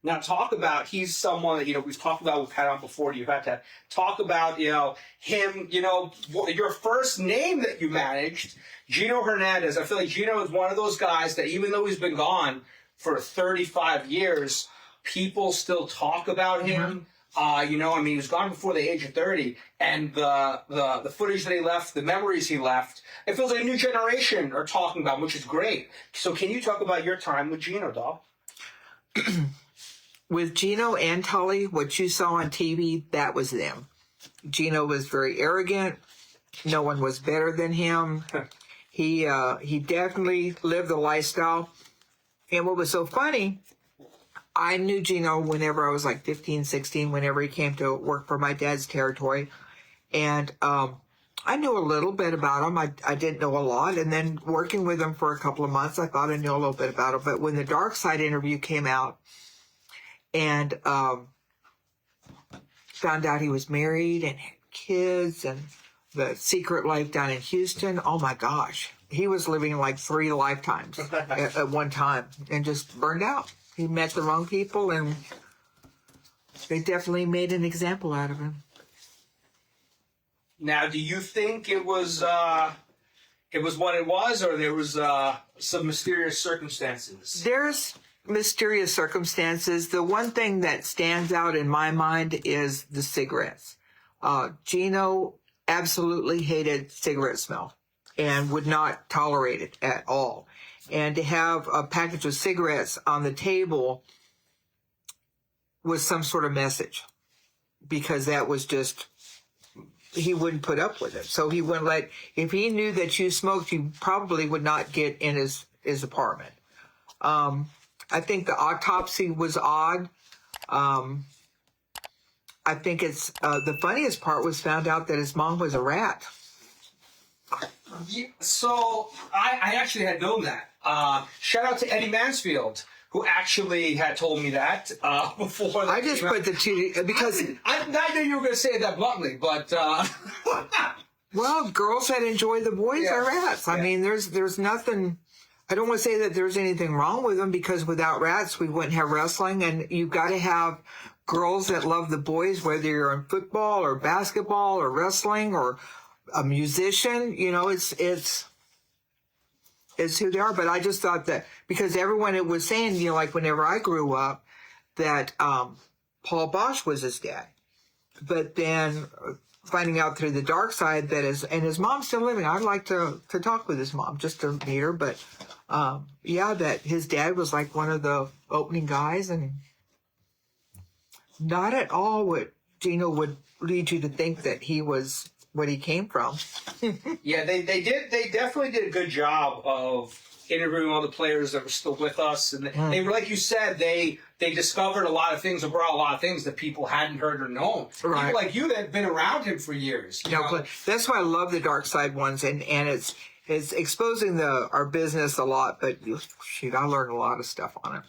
Now, talk about, he's someone that, we've talked about, we've had on before, you've had to talk about, him, your first name that you managed, Gino Hernandez. I feel like Gino is one of those guys that even though he's been gone for 35 years, people still talk about him. He was gone before the age of 30, and the footage that he left, the memories he left, it feels like a new generation are talking about him, which is great. So can you talk about your time with Gino, dog? With Gino and Tully, what you saw on TV, that was them. Gino was very arrogant. No one was better than him. He definitely lived the lifestyle. And what was so funny, I knew Gino whenever I was like 15, 16, whenever he came to work for my dad's territory. And I knew a little bit about him. I didn't know a lot. And then working with him for a couple of months, I thought I knew a little bit about him. But when the Dark Side interview came out, and found out he was married and had kids and the secret life down in Houston. Oh my gosh. He was living like 3 lifetimes at one time and just burned out. He met the wrong people and they definitely made an example out of him. Now, do you think it was what it was, or there was some mysterious circumstances? There's mysterious circumstances. The one thing that stands out in my mind is the cigarettes. Gino absolutely hated cigarette smell and would not tolerate it at all. And to have a package of cigarettes on the table was some sort of message, because that was just, he wouldn't put up with it. So he wouldn't if he knew that you smoked, you probably would not get in his apartment. I think the autopsy was odd. I think it's the funniest part was found out that his mom was a rat. Yeah, so I actually had known that. Shout out to Eddie Mansfield, who actually had told me that before. I just put the two because I knew you were going to say it that bluntly, but well, girls that enjoy the boys are rats. I mean, there's nothing. I don't want to say that there's anything wrong with them, because without rats, we wouldn't have wrestling. And you've got to have girls that love the boys, whether you're in football or basketball or wrestling or a musician. It's who they are. But I just thought that because everyone was saying, like whenever I grew up, that Paul Bosch was his dad. But then finding out through the Dark Side that his mom's still living. I'd like to talk with his mom just to meet her. But that his dad was like one of the opening guys, and not at all what Gino would lead you to think that he was what he came from. Yeah, they definitely did a good job of interviewing all the players that were still with us, and they were, like you said, they discovered a lot of things and brought a lot of things that people hadn't heard or known. Right. People like you that have been around him for years. But that's why I love the Dark Side ones, and it's exposing our business a lot. But shoot, I learned a lot of stuff on it.